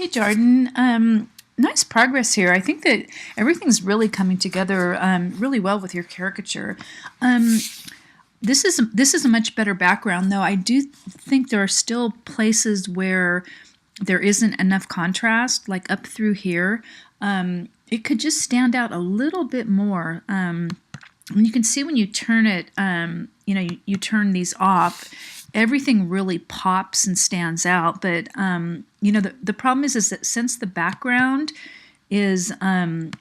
Hey Jordan, nice progress here. I think that everything's really coming together really well with your caricature. Um, this is a much better background, though. I do think there are still places where there isn't enough contrast, like up through here. It could just stand out a little bit more. And you can see when you turn it, you turn these off, everything really pops and stands out. But the problem is that since the background is kind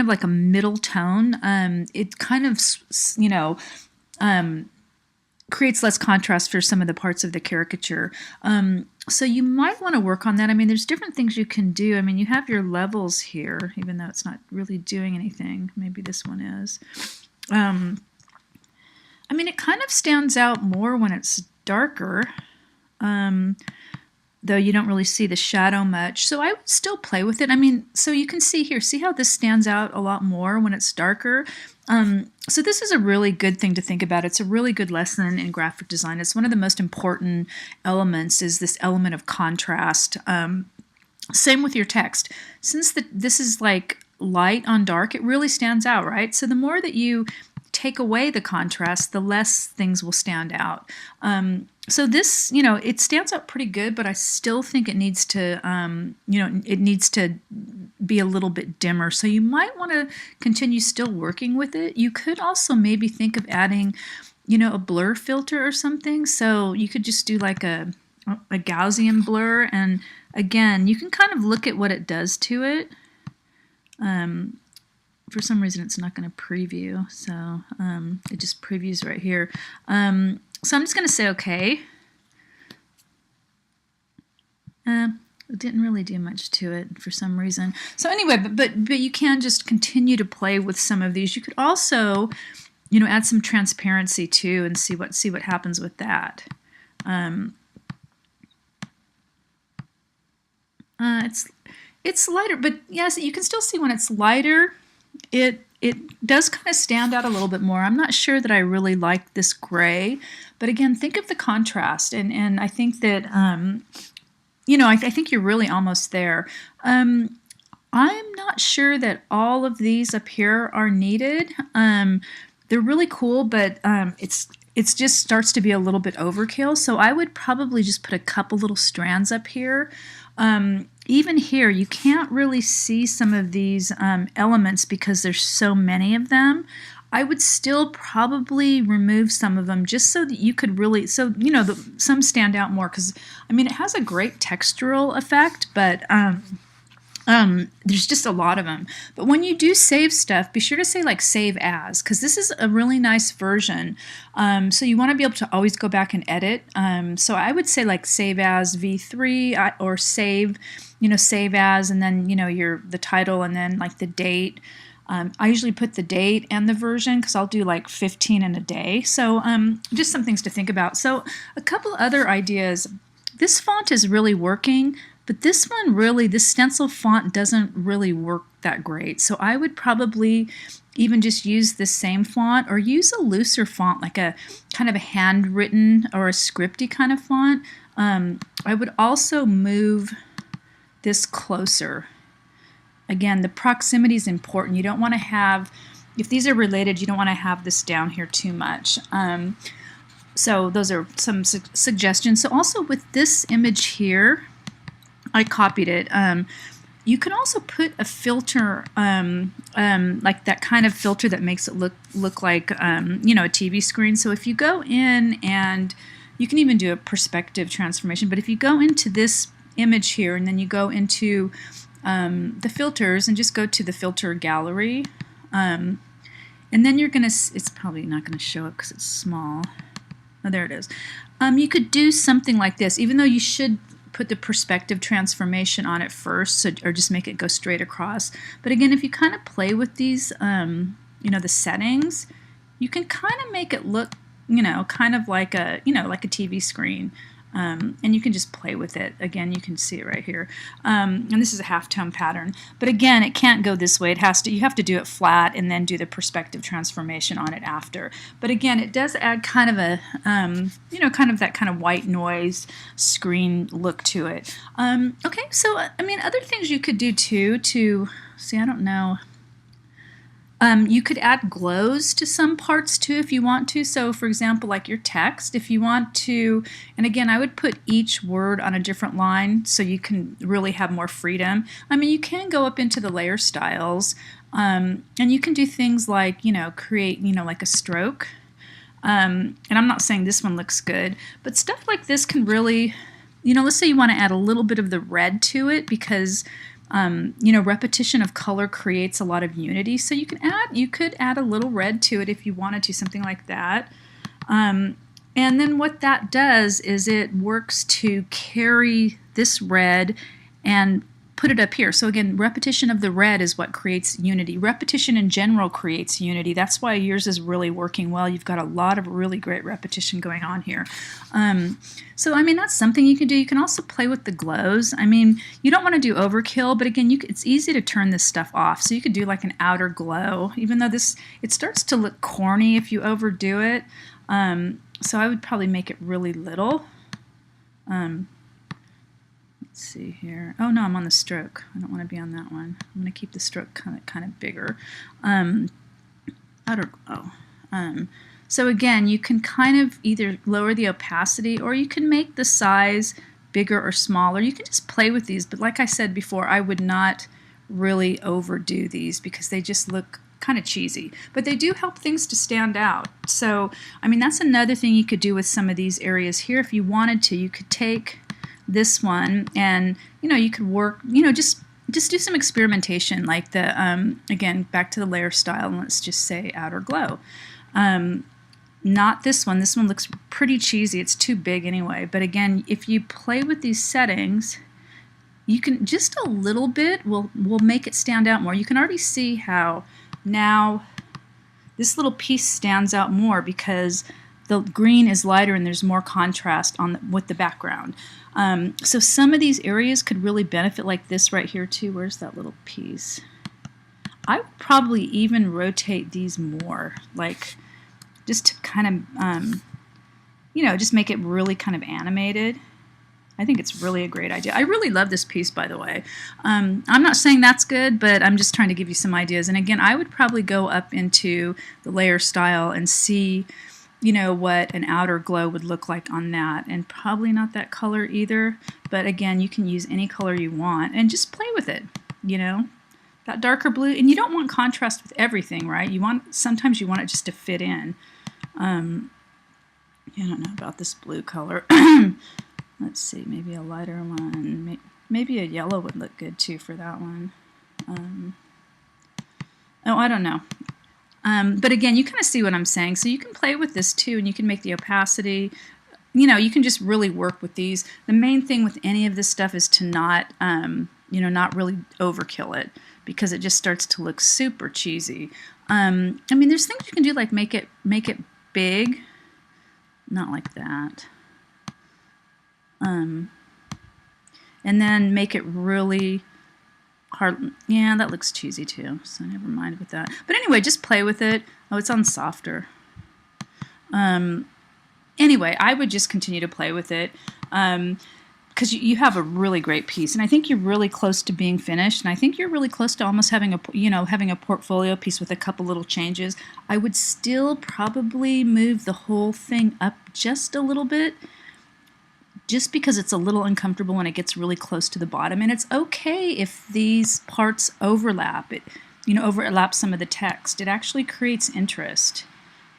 of like a middle tone, it kind of creates less contrast for some of the parts of the caricature. So you might want to work on that. I mean, there's different things you can do. I mean, you have your levels here, even though it's not really doing anything. Maybe this one is. I mean, it kind of stands out more when it's darker, though you don't really see the shadow much. So I would still play with it. I mean, so you can see here, see how this stands out a lot more when it's darker? So this is a really good thing to think about. It's a really good lesson in graphic design. It's one of the most important elements, is this element of contrast. Same with your text. Since this is like light on dark, it really stands out, right? So the more that you take away the contrast, the less things will stand out. So this, it stands out pretty good, but I still think it needs to, it needs to be a little bit dimmer. So you might want to continue still working with it. You could also maybe think of adding, a blur filter or something. So you could just do like a Gaussian blur. And again, you can kind of look at what it does to it. For some reason, it's not going to preview, so it just previews right here. So I'm just going to say OK. It didn't really do much to it for some reason. So anyway, but you can just continue to play with some of these. You could also, add some transparency too, and see what happens with that. It's lighter, but yes, you can still see when it's lighter. It does kind of stand out a little bit more. I'm not sure that I really like this gray, but again, think of the contrast, and I think that I think you're really almost there. I'm not sure that all of these up here are needed. They're really cool, but it's just starts to be a little bit overkill. So I would probably just put a couple little strands up here. Even here, you can't really see some of these elements because there's so many of them. I would still probably remove some of them just so that you could really, some stand out more, because, I mean, it has a great textural effect, but there's just a lot of them. But when you do save stuff, be sure to say like save as, because this is a really nice version. So you want to be able to always go back and edit. So I would say like save as v3 or save as, and then the title, and then like the date. I usually put the date and the version because I'll do like 15 in a day. So just some things to think about. So a couple other ideas. This font is really working. But this one really, this stencil font doesn't really work that great. So I would probably even just use the same font, or use a looser font, like a kind of a handwritten or a scripty kind of font. I would also move this closer. Again, the proximity is important. You don't want to have, if these are related, you don't want to have this down here too much. So those are some suggestions. So also with this image here, I copied it. You can also put a filter, like that kind of filter that makes it look like a TV screen. So if you go in, and you can even do a perspective transformation, but if you go into this image here, and then you go into the filters, and just go to the filter gallery, and then you're gonna, it's probably not gonna show up because it's small. Oh, there it is. You could do something like this, even though you should put the perspective transformation on it first, so, or just make it go straight across. But again, if you kind of play with these, the settings, you can kind of make it look, kind of like a, like a TV screen. And you can just play with it. Again, you can see it right here. And this is a halftone pattern. But again, it can't go this way. It has to. You have to do it flat and then do the perspective transformation on it after. But again, it does add kind of a, kind of that kind of white noise screen look to it. Okay, so I mean, other things you could do too to see. I don't know. You could add glows to some parts too if you want to. So for example, like your text, if you want to, and again, I would put each word on a different line so you can really have more freedom. I mean, you can go up into the layer styles, and you can do things like, create, like a stroke. And I'm not saying this one looks good, but stuff like this can really, let's say you want to add a little bit of the red to it because repetition of color creates a lot of unity. So you could add a little red to it if you wanted to, something like that. And then what that does is it works to carry this red and put it up here. So again, repetition of the red is what creates unity. Repetition in general creates unity. That's why yours is really working well. You've got a lot of really great repetition going on here. So I mean, that's something you can do. You can also play with the glows. I mean, you don't want to do overkill, but again, it's easy to turn this stuff off. So you could do like an outer glow, even though it starts to look corny if you overdo it. So I would probably make it really little. Let's see here. Oh no, I'm on the stroke. I don't want to be on that one. I'm going to keep the stroke kind of bigger. So again, you can kind of either lower the opacity or you can make the size bigger or smaller. You can just play with these, but like I said before, I would not really overdo these because they just look kind of cheesy, but they do help things to stand out. So I mean, that's another thing you could do with some of these areas here. If you wanted to, you could take this one and you could work, just do some experimentation, like the again, back to the layer style, and let's just say outer glow. Not this one. This one looks pretty cheesy. It's too big anyway. But again, if you play with these settings, you can just a little bit will make it stand out more. You can already see how now this little piece stands out more because the green is lighter and there's more contrast with the background. So some of these areas could really benefit, like this right here too. Where's that little piece? I would probably even rotate these more, like just to kind of, just make it really kind of animated. I think it's really a great idea. I really love this piece, by the way. I'm not saying that's good, but I'm just trying to give you some ideas. And again, I would probably go up into the layer style and see, what an outer glow would look like on that. And probably not that color either. But again, you can use any color you want and just play with it, that darker blue. And you don't want contrast with everything, right? Sometimes you want it just to fit in. I don't know about this blue color. Let's see, maybe a lighter one. Maybe a yellow would look good too for that one. I don't know. But again, you kind of see what I'm saying. So you can play with this too, and you can make the opacity. You can just really work with these. The main thing with any of this stuff is to not, not really overkill it, because it just starts to look super cheesy. I mean, there's things you can do, like make it big, not like that. And then make it really hard. Yeah, that looks cheesy too, so never mind with that. But anyway, just play with it. Oh, it's on softer. Anyway, I would just continue to play with it, because you have a really great piece, and I think you're really close to being finished, and I think you're really close to almost having a portfolio piece with a couple little changes. I would still probably move the whole thing up just a little bit, just because it's a little uncomfortable when it gets really close to the bottom. And it's okay if these parts overlap. Overlap some of the text. It actually creates interest.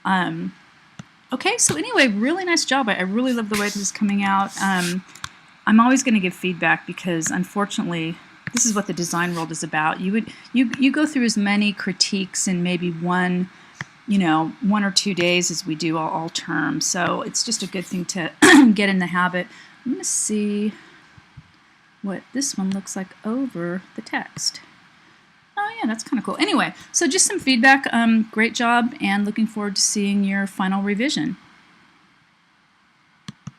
Okay, so anyway, really nice job. I really love the way this is coming out. I'm always going to give feedback because, unfortunately, this is what the design world is about. You go through as many critiques in maybe one or 2 days as we do all term. So it's just a good thing to get in the habit. I'm going to see what this one looks like over the text. Oh yeah, that's kind of cool. Anyway, so just some feedback. Great job, and looking forward to seeing your final revision.